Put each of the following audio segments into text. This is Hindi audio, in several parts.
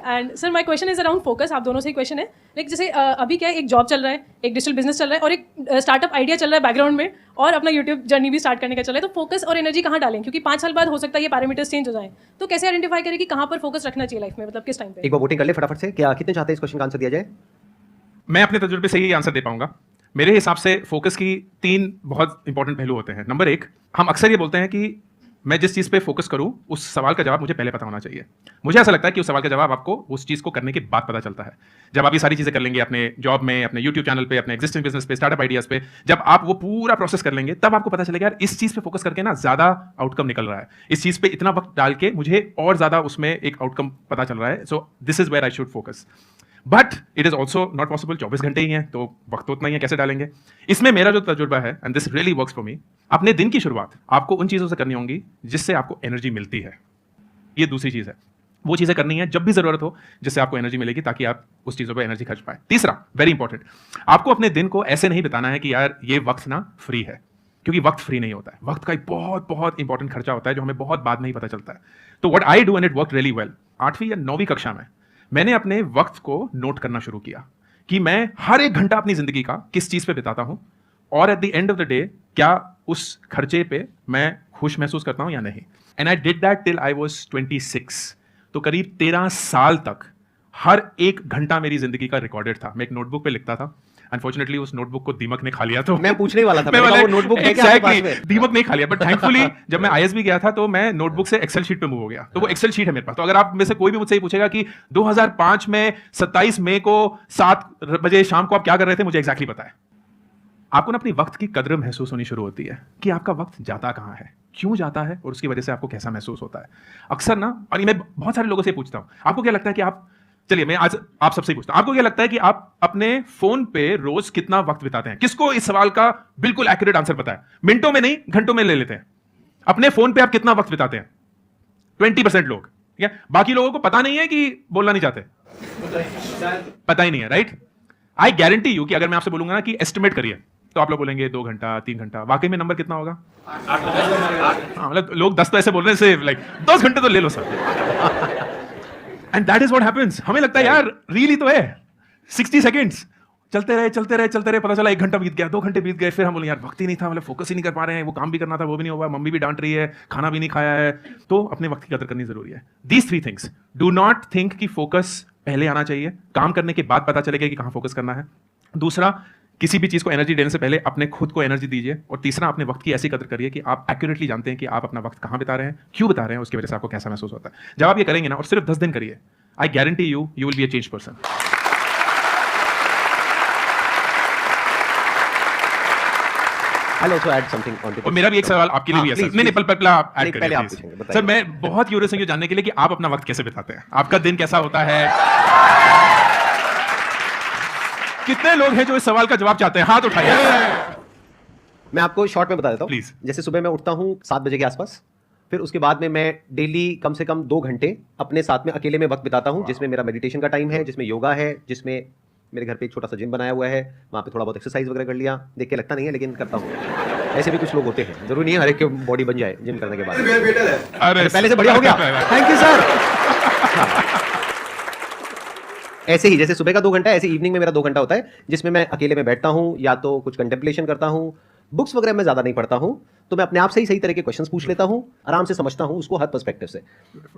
And sir my question is around focus. आप दोनों से ही क्वेश्चन है. लाइक जैसे अभी क्या है, एक जॉब चल रहा है, एक डिजिटल बिजनेस चल रहा है और एक स्टार्टअप आइडिया चल रहा है बैकग्राउंड में, और अपना यूट्यूब जर्नी भी स्टार्ट करने का चल रहा है. तो फोकस और एनर्जी कहाँ डालें, क्योंकि 5 साल बाद हो सकता है ये पैरामीटर्स चेंज हो जाए. तो कैसे आइडेंटिफाई करें कि कहाँ पर फोकस रखना चाहिए लाइफ में, मतलब किस टाइम पे. एक बार वोटिंग कर ले फटाफट से. क्या कितने चाहते हैं इस क्वेश्चन का आंसर दिया जाए? मैं अपने तजुर्बे से ही आंसर दे पाऊंगा. मेरे हिसाब से फोकस की 3 बहुत इंपॉर्टेंट पहलू होते हैं. नंबर 1, हम अक्सर ये बोलते हैं कि मैं जिस चीज़ पे फोकस करूं उस सवाल का जवाब मुझे पहले पता होना चाहिए. मुझे ऐसा लगता है कि उस सवाल का जवाब आपको उस चीज़ को करने के बाद पता चलता है. जब आप ये सारी चीज़ें कर लेंगे अपने जॉब में, अपने यूट्यूब चैनल पे, अपने एग्जिस्टिंग बिजनेस पे, स्टार्टअप आइडियाज पे, जब आप वो पूरा प्रोसेस कर लेंगे तब आपको पता चलेगा यार इस चीज़ पे फोकस करके ना ज़्यादा आउटकम निकल रहा है. इस चीज़ पे इतना वक्त डाल के मुझे और ज़्यादा उसमें एक आउटकम पता चल रहा है. So this is where I should focus. But it is also not possible. 24 घंटे ही हैं तो वक्त तो उतना ही है, कैसे डालेंगे. इसमें मेरा जो तजुर्बा है, and this really works for me, अपने दिन की शुरुआत आपको उन चीज़ों से करनी होंगी जिससे आपको एनर्जी मिलती है. ये दूसरी चीज़ है. वो चीज़ें करनी है जब भी ज़रूरत हो जिससे आपको एनर्जी मिलेगी, ताकि आप उस चीज़ों पर एनर्जी खर्च पाए. तीसरा, वेरी इंपॉर्टेंट, आपको अपने दिन को ऐसे नहीं बिताना है कि यार ये वक्त ना फ्री है, क्योंकि वक्त फ्री नहीं होता है. वक्त का एक बहुत बहुत इंपॉर्टेंट खर्चा होता है जो हमें बहुत बाद में ही पता चलता है. तो what I do, and it worked really well, 8वीं या 9वीं कक्षा में मैंने अपने वक्त को नोट करना शुरू किया कि मैं हर एक घंटा अपनी जिंदगी का किस चीज पे बिताता हूं, और at the end of the day क्या उस खर्चे पे मैं खुश महसूस करता हूं या नहीं. And I did that till I was 26. तो करीब 13 साल तक हर एक घंटा मेरी जिंदगी का रिकॉर्डेड था. मैं एक नोटबुक पे लिखता था. अनफॉर्चुनेटली उस नोटबुक को दीमक ने खा लिया. तो मैं पूछने ही वाला था, मैं वो नोटबुक है क्या आपके पास में? दीमक नहीं खा लिया, बट थैंकफुली जब मैं आईएसबी गया था तो मैं नोटबुक से एक्सेल शीट पे मूव हो गया. तो वो एक्सेल शीट है मेरे पास. तो अगर आप में से कोई भी मुझसे पूछेगा कि 2005 में 27 मई को 7 बजे शाम को आप क्या कर रहे थे, मुझे एक्जैक्टली पता है. आपको ना अपनी वक्त की कद्र महसूस होनी शुरू होती है कि आपका वक्त जाता कहाँ है, क्यों जाता है, और उसकी वजह से आपको कैसा महसूस होता है. अक्सर ना, और ये मैं बहुत सारे लोगों से पूछता हूं, आपको क्या लगता है कि आप, चलिए मैं आज आप सबसे पूछता हूं, आपको क्या लगता है कि आप अपने फोन पे रोज कितना वक्त बिताते हैं? किसको इस सवाल का बिल्कुल एक्यूरेट आंसर पता है? मिनटों में नहीं, घंटों में ले लेते हैं. अपने फोन पे आप कितना वक्त बिताते हैं? 20% लोग. ठीक है, बाकी लोगों को पता नहीं है कि बोलना नहीं चाहते, पता ही नहीं है. राइट. आई गारंटी यू कि अगर मैं आपसे बोलूंगा ना कि एस्टिमेट करिए, तो आप लोग बोलेंगे 2 घंटा 3 घंटा. वाकई में नंबर कितना होगा? 8. मतलब लोग 10 तो ऐसे बोल रहे हैं, लाइक 10 घंटे तो ले लो sir. And that is what happens. हमें लगता है यार रील ही तो है, 60 सेकेंड्स चलते रहे, पता चला 1 घंटा बीत गया, 2 घंटे बीत गए. फिर हम बोले यार वक्त ही नहीं था, मतलब फोकस ही नहीं कर पा रहे हैं, वो काम भी करना था वो भी नहीं हुआ, मम्मी भी डांट रही है, खाना भी नहीं खाया है. तो अपने वक्त की कदर करनी जरूरी है. These 3 things. Do not think कि फोकस पहले आना चाहिए, काम करने के बाद पता चलेगा कि कहाँ फोकस करना है. दूसरा, किसी भी चीज को एनर्जी देने से पहले अपने खुद को एनर्जी दीजिए. और तीसरा, अपने वक्त की ऐसी कदर करिए कि आप एक्यूरेटली जानते हैं कि आप अपना वक्त कहाँ बिता रहे हैं, क्यों बिता रहे हैं, उसकी वजह से आपको कैसा महसूस होता है. जब आप ये करेंगे ना, और सिर्फ 10 दिन करिए, I guarantee you will be a change person. I'll also add something on to this. और मेरा भी एक सवाल आपके लिए भी है सर. नहीं पहले आप ऐड पहले आप करिए पूछेंगे. सर. मैं बहुत क्यूरियस हूं ये जानने के लिए कि आप अपना वक्त कैसे बिताते हैं, आपका दिन कैसा होता है. कितने लोग हैं जो इस सवाल का जवाब चाहते हैं? हाथ उठाइए. मैं आपको शॉर्ट में बता देता हूँ. प्लीज. जैसे सुबह मैं उठता हूँ 7 बजे के आसपास. फिर उसके बाद में मैं डेली कम से कम 2 घंटे अपने साथ में अकेले में वक्त बिताता हूँ, जिसमें मेरा मेडिटेशन का टाइम है, जिसमें योगा है, जिसमें मेरे घर पे एक छोटा सा जिम बनाया हुआ है, वहाँ पे थोड़ा बहुत एक्सरसाइज वगैरह कर लिया. देख के लगता नहीं है लेकिन करता हूँ. ऐसे भी कुछ लोग होते हैं, जरूरी नहीं है हर एक की बॉडी बन जाए जिम करने के बाद. अरे पहले से बढ़िया हो गया. Thank you sir. ऐसे ही जैसे सुबह का 2 घंटा, ऐसे इवनिंग में मेरा 2 घंटा होता है जिसमें मैं अकेले में बैठता हूँ, या तो कुछ कंटेम्पलेशन करता हूँ. बुक्स वगैरह मैं ज़्यादा नहीं पढ़ता हूँ, तो मैं अपने आप से ही सही तरह के क्वेश्चंस पूछ लेता हूँ, आराम से समझता हूँ उसको हर पर्सपेक्टिव से,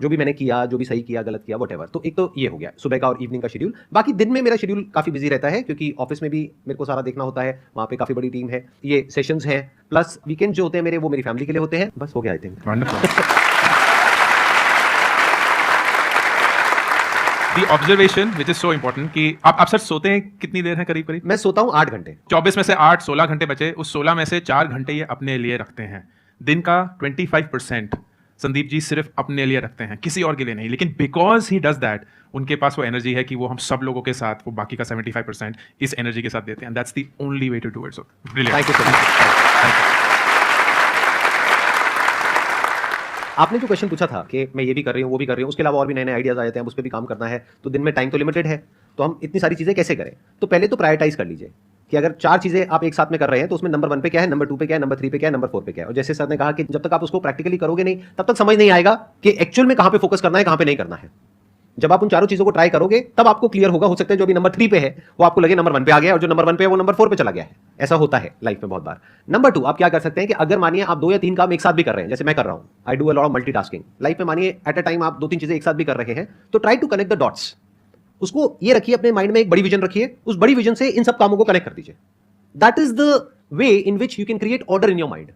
जो भी मैंने किया, जो भी सही किया, गलत किया, व्हाटएवर. तो एक तो ये हो गया सुबह का और इवनिंग का शेड्यूल. बाकी दिन में मेरा शेड्यूल काफ़ी बिजी रहता है, क्योंकि ऑफिस में भी मेरे को सारा देखना होता है, वहाँ पे काफ़ी बड़ी टीम है, ये सेशंस हैं, प्लस वीकेंड जो होते हैं मेरे, वो मेरी फैमिली के लिए होते हैं. बस हो गया I think. The observation which is so important कि आप सर सोते हैं कितनी देर है करीब? मैं सोता हूँ 8 घंटे. 24 में से 8, 16 घंटे बचे. उस 16 में से 4 घंटे ये अपने लिए रखते हैं. दिन का 25% संदीप जी सिर्फ अपने लिए रखते हैं, किसी और के लिए नहीं. लेकिन बिकॉज ही डज दैट, उनके पास वो एनर्जी है कि वो हम सब लोगों के साथ वो बाकी का 75% इस एनर्जी के साथ देते हैं. That's the only way to do it. So brilliant. Thank you so much. आपने जो क्वेश्चन पूछा था कि मैं ये भी कर रही हूँ, वो भी कर रही हूँ, उसके अलावा और भी नए नए आइडियाज आ जाते हैं, उस पर भी काम करना है, तो दिन में टाइम तो लिमिटेड है, तो हम इतनी सारी चीज़ें कैसे करें? तो पहले तो प्रायोरिटाइज कर लीजिए कि अगर 4 चीज़ें आप एक साथ में कर रहे हैं तो उसमें नंबर 1 पे क्या है, नंबर 2 पे क्या है, नंबर 3 पे क्या है, नंबर 4 पे क्या है. और जैसे सर ने कहा कि जब तक आप उसको प्रैक्टिकली करोगे नहीं, तब तक समझ नहीं आएगा कि एक्चुअल में कहाँ पे फोकस करना है, कहाँ पे नहीं करना है. जब आप उन चारों चीजों को ट्राई करोगे तब आपको क्लियर होगा। हो सकता है जो अभी नंबर 3 पे है वो आपको लगे नंबर 1 पे आ गया, और जो नंबर 1 पे है वो नंबर 4 पे चला गया है। ऐसा होता है लाइफ में बहुत बार। नंबर 2, आप क्या कर सकते हैं कि अगर मानिए आप 2 या 3 काम एक साथ भी कर रहे हैं, जैसे मैं कर रहा हूं, I do a lot of multitasking life में। मानिए एट अ टाइम आप 2-3 चीजें एक साथ भी कर रहे हैं, तो try to connect the dots. उसको ये रखिए अपने माइंड में, एक बड़ी विजन रखिए, उस बड़ी विजन से इन सब कामों को कनेक्ट कर दीजिए। That is the way in which you can create order in your mind.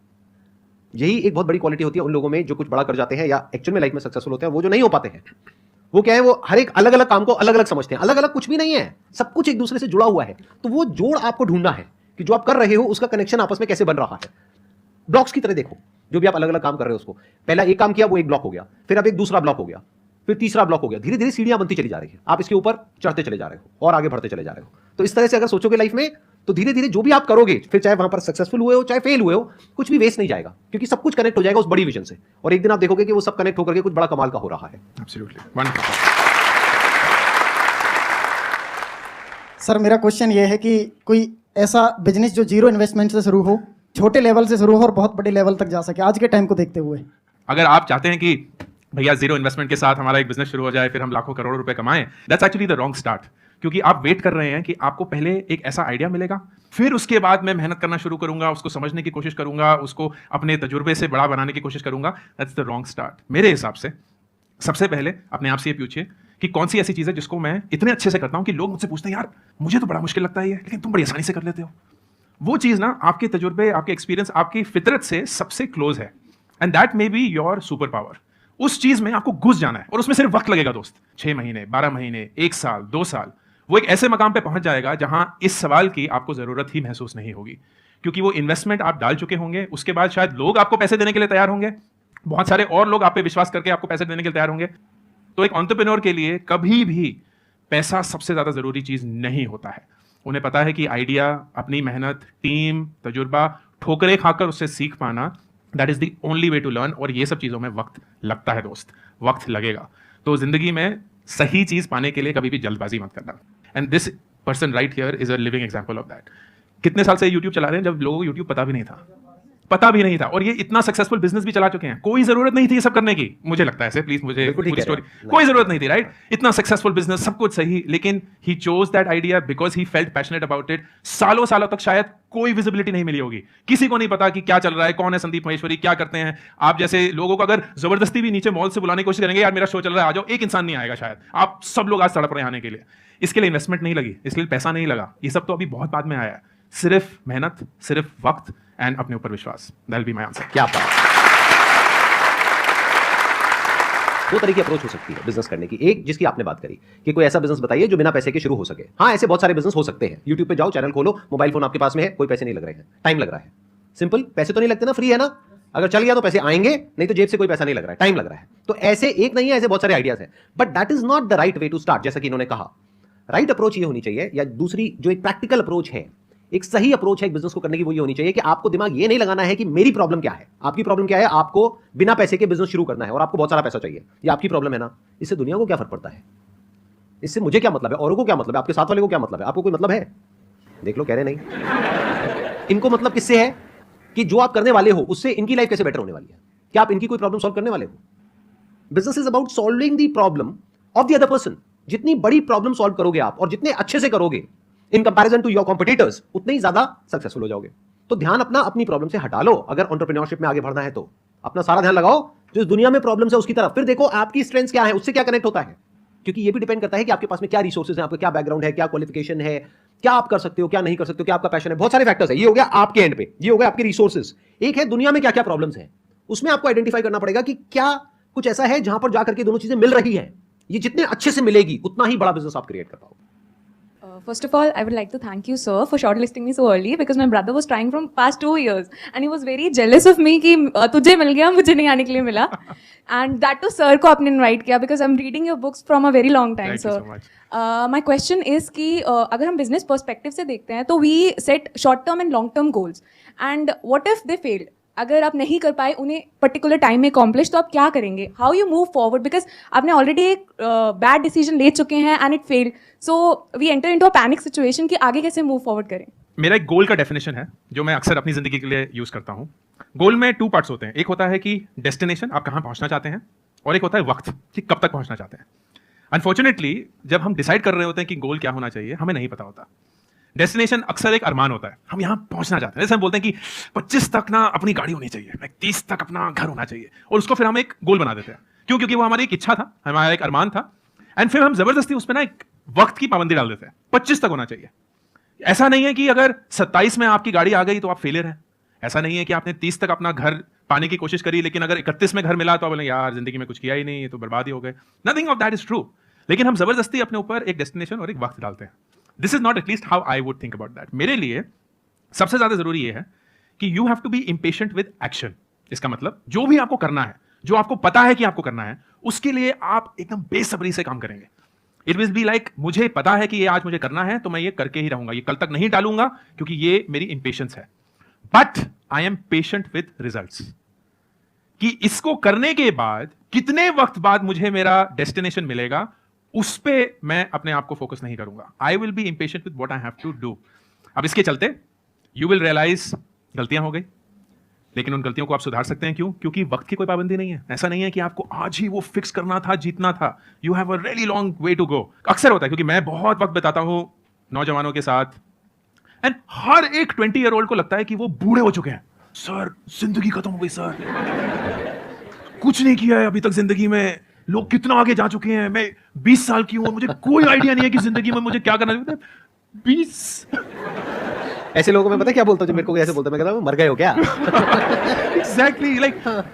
यही एक बहुत बड़ी क्वालिटी होती है उन लोगों में जो कुछ बड़ा कर जाते हैं या एक्चुअल में लाइफ में सक्सेसफुल होते हैं। वो जो नहीं हो पाते हैं, वो क्या है, वो हर एक अलग अलग काम को अलग अलग समझते हैं। अलग अलग कुछ भी नहीं है, सब कुछ एक दूसरे से जुड़ा हुआ है। तो वो जोड़ आपको ढूंढना है कि जो आप कर रहे हो उसका कनेक्शन आपस में कैसे बन रहा है। ब्लॉक्स की तरह देखो, जो भी आप अलग अलग काम कर रहे हो उसको, पहला एक काम किया वो एक ब्लॉक हो गया, फिर अब एक दूसरा ब्लॉक हो गया, फिर तीसरा ब्लॉक हो गया। धीरे धीरे सीढ़ियां बनती चली जा रही है, आप इसके ऊपर चढ़ते चले जा रहे हो और आगे बढ़ते चले जा रहे हो। तो इस तरह से अगर सोचोगे लाइफ में, तो धीरे धीरे जो भी आप करोगे, फिर चाहे वहां पर सक्सेसफुल हुए हो चाहे फेल हुए हो, कुछ भी वेस्ट नहीं जाएगा, क्योंकि सब कुछ कनेक्ट हो जाएगा उस बड़ी विजन से। और एक दिन आप देखोगे कि वो सब कनेक्ट होकर के कुछ बड़ा कमाल का हो रहा है। Absolutely wonderful. सर मेरा क्वेश्चन ये है कि कोई ऐसा बिजनेस जो जीरो इन्वेस्टमेंट से शुरू हो, छोटे लेवल से शुरू हो और बहुत बड़े लेवल तक जा सके आज के टाइम को देखते हुए। अगर आप चाहते हैं कि भैया जीरो इन्वेस्टमेंट के साथ हमारा एक बिजनेस शुरू हो जाए, फिर हम लाखों करोड़ों रुपए कमाएं, that's actually the wrong start. क्योंकि आप वेट कर रहे हैं कि आपको पहले एक ऐसा आइडिया मिलेगा, फिर उसके बाद मैं मेहनत करना शुरू करूंगा, उसको समझने की कोशिश करूंगा, उसको अपने तजुर्बे से बड़ा बनाने की कोशिश करूंगा। That's the wrong start. मेरे हिसाब से सबसे पहले अपने आप से ये पूछिए कि कौन सी ऐसी चीज़ है जिसको मैं इतने अच्छे से करता हूं कि लोग मुझसे पूछते हैं यार मुझे तो बड़ा मुश्किल लगता है ये, लेकिन तुम बड़ी आसानी से कर लेते हो। वो चीज़ ना आपके तजुर्बे, आपके एक्सपीरियंस, आपकी फितरत से सबसे क्लोज है, and that may be your super power. उस चीज़ में आपको घुस जाना है और उसमें सिर्फ वक्त लगेगा दोस्त, 6 महीने, 12 महीने, 1 साल, 2 साल। वो एक ऐसे मकाम पे पहुंच जाएगा जहां इस सवाल की आपको जरूरत ही महसूस नहीं होगी, क्योंकि वो इन्वेस्टमेंट आप डाल चुके होंगे। उसके बाद शायद लोग आपको पैसे देने के लिए तैयार होंगे, बहुत सारे और लोग आप पे विश्वास करके आपको पैसे देने के लिए तैयार होंगे। तो एक एंटरप्रेन्योर के लिए कभी भी पैसा सबसे ज्यादा जरूरी चीज नहीं होता है। उन्हें पता है कि आइडिया, अपनी मेहनत, टीम, तजुर्बा, ठोकरें खाकर उससे सीख पाना, that is the only way to learn. और ये सब चीजों में वक्त लगता है दोस्त, वक्त लगेगा। तो जिंदगी में सही चीज पाने के लिए कभी भी जल्दबाजी मत करना। And this person right here is a living example of that. कितने साल से यूट्यूब चला रहे हैं जब लोगों को यूट्यूब पता भी नहीं था, और ये इतना सक्सेसफुल बिजनेस भी चला चुके हैं। कोई जरूरत नहीं थी ये सब करने की, मुझे लगता है ऐसे, प्लीज मुझे पूरी स्टोरी, कोई जरूरत नहीं थी, राइट? इतना सक्सेसफुल बिजनेस, सब कुछ सही, लेकिन he chose that idea because he felt passionate about it. सालों सालों तक शायद कोई विजिबिलिटी नहीं मिली होगी, किसी को नहीं पता कि क्या चल रहा है, कौन है संदीप महेश्वरी, क्या करते हैं। आप जैसे लोगों को अगर जबरदस्ती भी नीचे मॉल से बुलाने की कोशिश करेंगे, यार मेरा शो चल रहा है आ जाओ, एक इंसान नहीं आएगा शायद। आप सब लोग आज तड़प रहे हैं आने के लिए। इसके लिए इन्वेस्टमेंट नहीं लगी, इसके लिए पैसा नहीं लगा, ये सब तो अभी बहुत बाद में आया है। सिर्फ मेहनत, सिर्फ वक्त एंड अपने ऊपर विश्वास। That will be my answer. क्या बात। 2 तरह की अप्रोच हो सकती है बिजनेस करने की। एक जिसकी आपने बात करी कि कोई ऐसा बिजनेस बताइए जो बिना पैसे के शुरू हो सके। हाँ, ऐसे बहुत सारे बिजनेस हो सकते हैं। यूट्यूब पे जाओ, चैनल खोलो, मोबाइल फोन आपके पास में है, कोई पैसे नहीं लग रहे हैं, टाइम लग रहा है। सिंपल, पैसे तो नहीं लगते ना, फ्री है ना। अगर चल गया तो पैसे आएंगे, नहीं तो जेब से कोई पैसा नहीं लग रहा है, टाइम लग रहा है। तो ऐसे एक नहीं है, ऐसे बहुत सारे आइडियाज हैं, but that is not the right way to start. जैसा कि इन्होंने कहा, राइट अप्रोच ये होनी चाहिए, या दूसरी जो एक प्रैक्टिकल अप्रोच है, एक सही अप्रोच है एक बिजनेस को करने की, वो ये होनी चाहिए कि आपको दिमाग ये नहीं लगाना है कि मेरी प्रॉब्लम क्या है। आपकी प्रॉब्लम क्या है? आपको बिना पैसे के बिजनेस शुरू करना है और आपको बहुत सारा पैसा चाहिए। ये आपकी प्रॉब्लम है ना। इससे दुनिया को क्या फर्क पड़ता है? इससे मुझे क्या मतलब है? औरों को क्या मतलब है? आपके साथ वाले को क्या मतलब है? आपको कोई मतलब है? देख लो, कह रहे नहीं। इनको मतलब किससे है कि जो आप करने वाले हो उससे इनकी लाइफ कैसे बेटर होने वाली है। क्या आप इनकी कोई प्रॉब्लम सॉल्व करने वाले हो? Business is about solving the problem of the other person. जितनी बड़ी प्रॉब्लम सॉल्व करोगे आप और जितने अच्छे से करोगे in comparison to your competitors, उतने ही ज्यादा सक्सेसफुल हो जाओगे। तो ध्यान अपना अपनी प्रॉब्लम से हटा लो। अगर एंटरप्रेन्योरशिप में आगे बढ़ना है तो अपना सारा ध्यान लगाओ जो इस दुनिया में प्रॉब्लम्स है उसकी तरफ। फिर देखो आपकी स्ट्रेंथ्स क्या है, उससे क्या कनेक्ट होता है। क्योंकि ये भी डिपेंड करता है कि आपके पास में क्या रिसोर्सेज है, आपका क्या बैकग्राउंड है, क्या क्वालिफिकेशन है, क्या आप कर सकते हो, क्या नहीं कर सकते हो, क्या आपका पैशन है। बहुत सारे फैक्टर्स है। ये हो गया आपके एंड पे, ये हो गया आपके रिसोर्सेज। एक है दुनिया में क्या क्या प्रॉब्लम्स है, उसमें आपको आइडेंटिफाई करना पड़ेगा कि क्या कुछ ऐसा है जहां पर जाकर के दोनों चीजें मिल रही है। ये जितने अच्छे से मिलेगी उतना ही बड़ा बिजनेस आप क्रिएट कर पाओगे। First of all, I would like to thank you, sir, for shortlisting me so early because my brother was trying from past 2 years and he was very jealous of me कि तुझे मिल गया, मुझे नहीं आने के लिए मिला, and that to sir को आपने invite किया because I'm reading your books from a very long time, Thank sir. you so much. My question is कि अगर हम business perspective से देखते हैं तो we set short term and long term goals and what if they failed? अगर आप नहीं कर पाए उन्हें पर्टिकुलर टाइम में अकॉम्प्लिश, तो आप क्या करेंगे? How you move forward? Because आपने ऑलरेडी एक बैड डिसीजन ले चुके हैं and it failed, so we enter into a panic situation कि आगे कैसे मूव फॉरवर्ड करें। मेरा एक गोल का डेफिनेशन है जो मैं अक्सर अपनी जिंदगी के लिए यूज करता हूँ। गोल में 2 पार्ट्स होते हैं। एक होता है कि डेस्टिनेशन, आप कहाँ पहुँचना चाहते हैं, और एक होता है वक्त कि कब तक पहुँचना चाहते हैं। अनफॉर्चुनेटली जब हम डिसाइड कर रहे होते हैं कि गोल क्या होना चाहिए, हमें नहीं पता होता। डेस्टिनेशन अक्सर एक अरमान होता है, हम यहाँ पहुंचना चाहते हैं। जैसे हम बोलते हैं कि 25 तक ना अपनी गाड़ी होनी चाहिए, 30 तक अपना घर होना चाहिए, और उसको फिर हम एक गोल बना देते हैं। क्यों? क्योंकि वो हमारी एक इच्छा था, हमारा एक अरमान था, एंड फिर हम जबरदस्ती उसमें ना एक वक्त की पाबंदी डाल देते हैं, 25 तक होना चाहिए। ऐसा नहीं है कि अगर 27 में आपकी गाड़ी आ गई तो आप फेलियर हैं। ऐसा नहीं है कि आपने 30 तक अपना घर पाने की कोशिश करी, लेकिन अगर 31 में घर मिला तो आप बोले यार जिंदगी में कुछ किया ही नहीं, ये तो बर्बाद ही हो गए। Nothing of that is true. लेकिन हम जबरदस्ती अपने ऊपर एक डेस्टिनेशन और एक वक्त डालते हैं। This is not at least how I would think about that. मेरे लिए सबसे ज्यादा जरूरी ये है कि you have to be impatient with action. इसका मतलब जो भी आपको करना है, जो आपको पता है कि आपको करना है, उसके लिए आप एकदम बेसब्री से काम करेंगे। इट विल बी लाइक मुझे पता है कि ये आज मुझे करना है तो मैं ये करके ही रहूंगा, ये कल तक नहीं टालूंगा, क्योंकि ये मेरी इंपेशेंस है। But I am patient with results, कि इसको करने के बाद कितने वक्त बाद मुझे मेरा डेस्टिनेशन मिलेगा, उस पे मैं अपने आप को फोकस नहीं करूंगा। I will be impatient with what I have to do. अब इसके चलते यू विल रियलाइज गलतियां हो गई, लेकिन उन गलतियों को आप सुधार सकते हैं। क्यों? क्योंकि वक्त की कोई पाबंदी नहीं है। ऐसा नहीं है कि आपको आज ही वो फिक्स करना था, जीतना था। You have a really long way to go. अक्सर होता है, क्योंकि मैं बहुत वक्त बिताता हूं नौजवानों के साथ, एंड हर एक 20 ईयर ओल्ड को लगता है कि वो बूढ़े हो चुके हैं। सर जिंदगी खत्म हो गई सर, कुछ नहीं किया है अभी तक जिंदगी में, लोग कितना आगे जा चुके हैं, मैं 20 साल की हूं, मुझे कोई आइडिया नहीं है कि जिंदगी में मुझे क्या करना चाहिए। 20 ऐसे लोगों में पता है क्या बोलता हूँ, जो मेरे को ऐसे बोलता है, मैं कहता हूँ मर गए हो क्या? एग्जैक्टली लाइक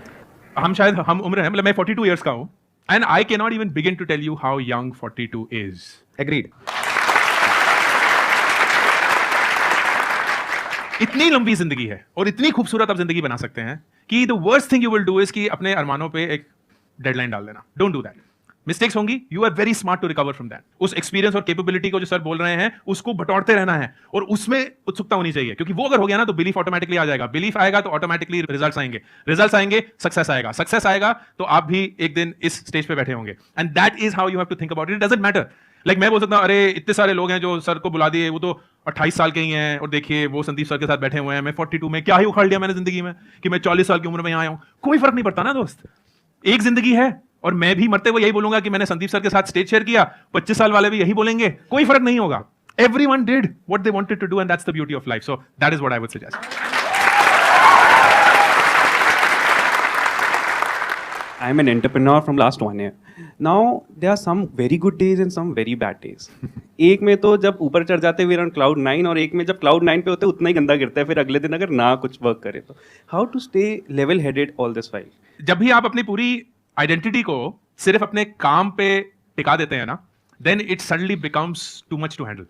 हम शायद हम उम्र है, मतलब मैं 42 इयर्स का हूं, and I can not even begin to tell you how young 42 is. Agreed. इतनी लंबी जिंदगी है और इतनी खूबसूरत आप जिंदगी बना सकते हैं कि the worst thing you will do is कि अपने अरमानों पे एक डेडलाइन डाल देना। Don't do that. मिस्टेक्स होंगी, you are very smart to recover from that. उस एक्सपीरियंस और कैपेबिलिटी को जो सर बोल रहे हैं उसको बटोरते रहना है, और उसमें उत्सुकता होनी चाहिए, क्योंकि वो अगर हो गया ना तो बिलीफ ऑटोमेटिकली आ जाएगा। बिलीफ आएगा तो ऑटोमेटिकली रिजल्ट्स आएंगे, रिजल्ट्स आएंगे सक्सेस आएगा, सक्सेस आएगा तो आप भी एक दिन इस स्टेज पे बैठे होंगे। And that is how you have to think about it. It doesn't matter like मैं बोल सकता हूं अरे इतने सारे लोग हैं जो सर को बुला दिए, वो तो 28 साल के ही हैं, और देखिए वो संदीप सर के साथ बैठे हुए हैं, मैं 42 में क्या ही उखाड़ लिया मैंने जिंदगी में कि मैं 40 साल की उम्र में यहाँ आया हूं। कोई फर्क नहीं पड़ता ना दोस्त, एक जिंदगी है, और मैं भी मरते हुए यही बोलूंगा कि मैंने संदीप सर के साथ स्टेज शेयर किया, 25 साल वाले भी यही बोलेंगे, कोई फर्क नहीं होगा। Everyone did what they wanted to do, and that's the beauty of life. So that is what I would suggest. I'm an entrepreneur from last 1 year. Now there are some very good days and some very bad days. एक में तो जब ऊपर चढ़ जाते हैं around cloud 9, और एक में जब cloud 9 पे होते हैं उतना ही गंदा गिरता है फिर अगले दिन अगर ना कुछ वर्क करे तो। How to stay level headed all this while? जब भी आप अपनी पूरी आइडेंटिटी को सिर्फ अपने काम पे टिका देते हैं ना, then it suddenly becomes too much to handle.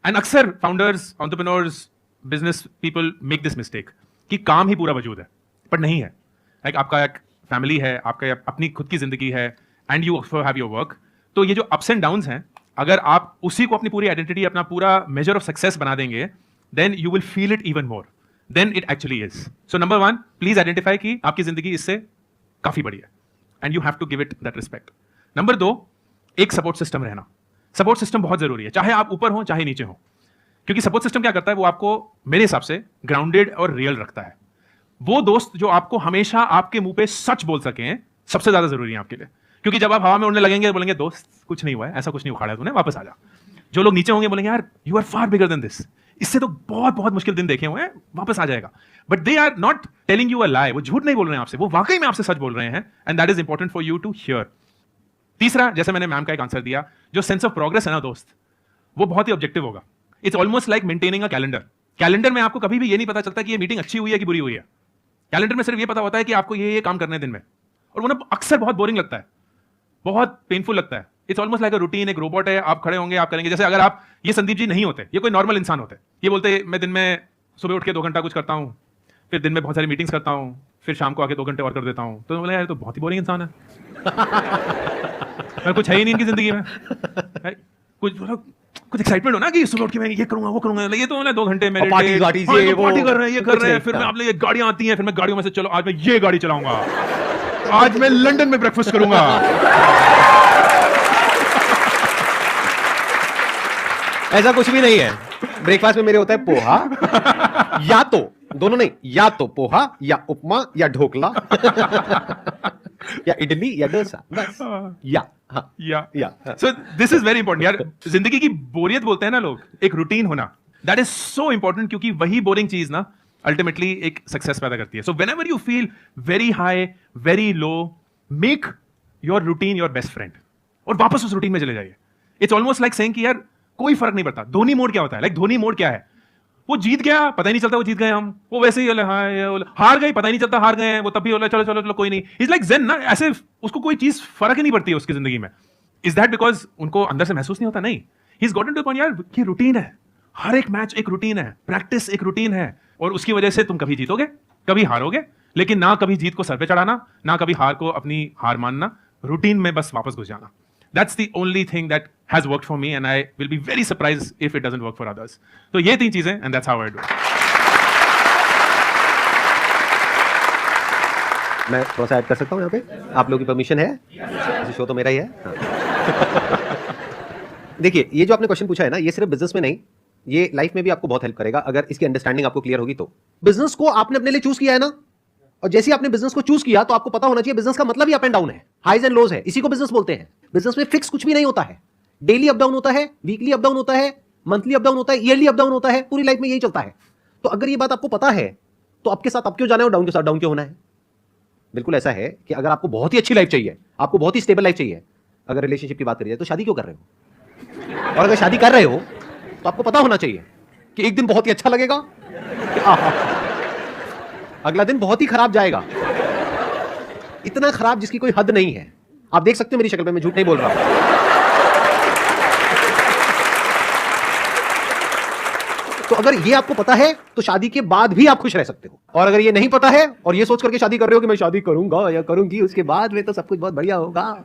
And अक्सर founders, entrepreneurs, business people make this mistake कि काम ही पूरा वजूद है, पर नहीं है। लाइक आपका एक फैमिली है, आपका अपनी खुद की जिंदगी है, and you also have your work. तो ये जो अप्स एंड डाउन्स हैं, अगर आप उसी को अपनी पूरी आइडेंटिटी, अपना पूरा मेजर ऑफ सक्सेस बना देंगे, then you will feel it even more than it actually is. So number 1, please identify कि आपकी जिंदगी इससे काफी बड़ी है, and you have to give it that respect. Number 2, एक सपोर्ट सिस्टम रहना। सपोर्ट सिस्टम बहुत जरूरी है, चाहे आप ऊपर हो चाहे नीचे हो, क्योंकि सपोर्ट सिस्टम क्या करता है, वो आपको मेरे हिसाब से ग्राउंडेड और रियल रखता है। वो दोस्त जो आपको हमेशा आपके मुंह पे सच बोल सके सबसे ज्यादा जरूरी है आपके लिए, क्योंकि जब आप हवा में उड़ने लगेंगे बोलेंगे दोस्त कुछ नहीं हुआ है, ऐसा कुछ नहीं उखाड़ा तूने, वापस आ जा। जो लोग नीचे होंगे बोलेंगे यार you are far bigger than this, इससे तो बहुत बहुत मुश्किल दिन देखे हुए हैं, वापस आ जाएगा। But they are not telling you a lie, वो झूठ नहीं बोल रहे हैं आपसे, वो वाकई में आपसे सच बोल रहे हैं, and that is important for you to hear. तीसरा, जैसे मैंने मैम का एक आंसर दिया, जो सेंस ऑफ प्रोग्रेस है ना दोस्त, वो बहुत ही ऑब्जेक्टिव होगा। It's almost like maintaining a calendar. Calendar में आपको कभी भी ये नहीं पता चलता कि ये मीटिंग अच्छी हुई है कि बुरी हुई है। कैलेंडर में सिर्फ ये पता होता है कि आपको ये काम करने दिन में, और वो ना अक्सर बहुत बोरिंग लगता है, बहुत पेनफुल लगता है। It's almost like a routine, एक रोबोट है, आप खड़े होंगे, आप करेंगे। जैसे अगर आप, ये संदीप जी नहीं होते, ये कोई नॉर्मल इंसान होते, ये बोलते मैं दिन में सुबह उठ के 2 घंटा कुछ करता हूँ, फिर दिन में बहुत सारी मीटिंग्स करता हूँ, फिर शाम को आके 2 घंटे और कर देता हूँ, तो बोला यार तो बहुत ही बोरिंग इंसान है, कुछ है ही नहीं इनकी जिंदगी में। कुछ एक्साइटमेंट हो ना कि सुबह उठ के मैं ये करूंगा वो करूंगा, ये तो 2 घंटे मेरे पार्टी गाड़ी से वो पार्टी कर रहे हैं, ये कर रहे हैं, फिर मैं आप ये गाड़ियां आती हैं, फिर मैं गाड़ियों में से चलो आज मैं ये गाड़ी चलाऊंगा, आज मैं लंदन में ब्रेकफास्ट करूंगा। ऐसा कुछ भी नहीं है। ब्रेकफास्ट में मेरे होता है पोहा, या तो दोनों नहीं, या तो पोहा या उपमा या ढोकला। या इडली या डोसा बस या हाँ या सो दिस इज वेरी इंपॉर्टेंट यार. जिंदगी की बोरियत बोलते हैं ना लोग, एक रूटीन होना, दैट इज सो इंपॉर्टेंट, क्योंकि वही बोरिंग चीज ना अल्टीमेटली एक सक्सेस पैदा करती है. So when ever you feel very high very low, make your routine your best friend और वापस उस रूटीन में चले जाइए. इट्स ऑलमोस्ट लाइक सेइंग कि यार कोई फर्क नहीं पड़ता. धोनी मोड क्या होता है? लाइक धोनी मोड क्या है? वो जीत गया, पता ही नहीं चलता वो जीत गए हम. वो वैसे ही बोले हाँ ये बोले, हार गए, पता ही नहीं चलता हार गए हैं. वो तब भी बोले चलो चलो चलो कोई नहीं. इज लाइक ज़ेन ना, ऐसे उसको कोई चीज फर्क ही नहीं पड़ती है उसकी जिंदगी में. इज दैट बिकॉज उनको अंदर से महसूस नहीं होता? नहीं. He is gotten two point यार कि रूटीन है, हर एक मैच एक रूटीन है, प्रैक्टिस एक रूटीन है, और उसकी वजह से तुम कभी जीतोगे कभी हारोगे, लेकिन ना कभी जीत को सर पे चढ़ाना, ना कभी हार को अपनी हार मानना. रूटीन में बस वापस घुस जाना. That's the only thing that has worked for me, and I will be very surprised if it doesn't work for others. So ये 3 चीजें, and that's how I do it. मैं थोड़ा सा ऐड कर सकता हूँ यहाँ पे? आप लोगों की परमिशन है? वैसे शो तो मेरा ही है. हाँ. देखिए, ये जो आपने क्वेश्चन पूछा है ना, ये सिर्फ बिजनेस में नहीं, ये लाइफ में भी आपको बहुत हेल्प करेगा अगर इसकी अंडरस्टैंडिंग आपको क्लियर होगी तो. बिजनेस को आपने अपने लिए चूज किया है ना, और जैसे ही आपने बिजनेस को चूज किया तो आपको पता होना चाहिए बिजनेस का मतलब ही अप एंड डाउन है, हाइज एंड लोज है. इसी को बिजनेस बोलते हैं. बिजनेस में फिक्स कुछ भी नहीं होता है. डेली अप डाउन होता है, वीकली अप डाउन होता है, मंथली अप डाउन होता है, ईयरली अप डाउन होता है. पूरी लाइफ में यही चलता है. तो अगर ये बात आपको पता है तो आपके साथ अप क्यों जाना है और डाउन के साथ डाउन क्यों होना है? बिल्कुल ऐसा है कि अगर आपको बहुत ही अच्छी लाइफ चाहिए, आपको बहुत ही स्टेबल लाइफ चाहिए, अगर रिलेशनशिप की बात करी जाए तो शादी क्यों कर रहे हो? और अगर शादी कर रहे हो तो आपको पता होना चाहिए कि एक दिन बहुत ही अच्छा लगेगा, अगला दिन बहुत ही खराब जाएगा. इतना खराब जिसकी कोई हद नहीं है. आप देख सकते हो मेरी शक्ल पे, मैं झूठ नहीं बोल रहा हूं. तो अगर ये आपको पता है तो शादी के बाद भी आप खुश रह सकते हो. और अगर ये नहीं पता है और ये सोच करके शादी कर रहे हो कि मैं शादी करूंगा या करूंगी, उसके बाद में तो सब कुछ बहुत बढ़िया होगा,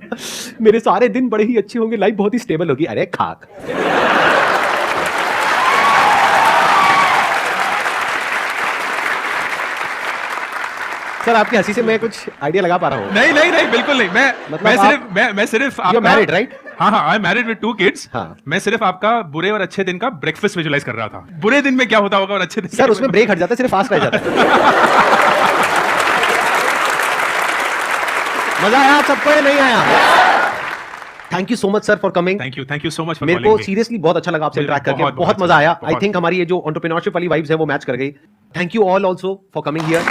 मेरे सारे दिन बड़े ही अच्छे होंगे, लाइफ बहुत ही स्टेबल होगी. अरे खाक. सर आपकी हंसी से मैं कुछ आइडिया लगा पा रहा हूँ. नहीं नहीं नहीं, बिल्कुल नहीं. मैं सिर्फ You're married, right? हाँ हाँ, I am married with 2 kids. हाँ. मैं सिर्फ आपका बुरे और अच्छे दिन का ब्रेकफास्ट विजुलाइज कर रहा था. बुरे दिन में क्या होता होगा और अच्छे दिन सर उसमें ब्रेक हट जाता है, सिर्फ फास्ट रह जाता है. मजा आया आप सबको या नहीं आया? Thank you so much sir for coming. Thank you so much for मेरे को सीरियसली बहुत अच्छा लगा आपसे मुझे इंटरेक्ट करके. बहुत बहुत मजा आया. आई बहुत. थिंक हमारी ये जो एंटरप्रेन्योरशिप वाली वाइब्स है वो मैच कर गई. Thank you all also for coming here.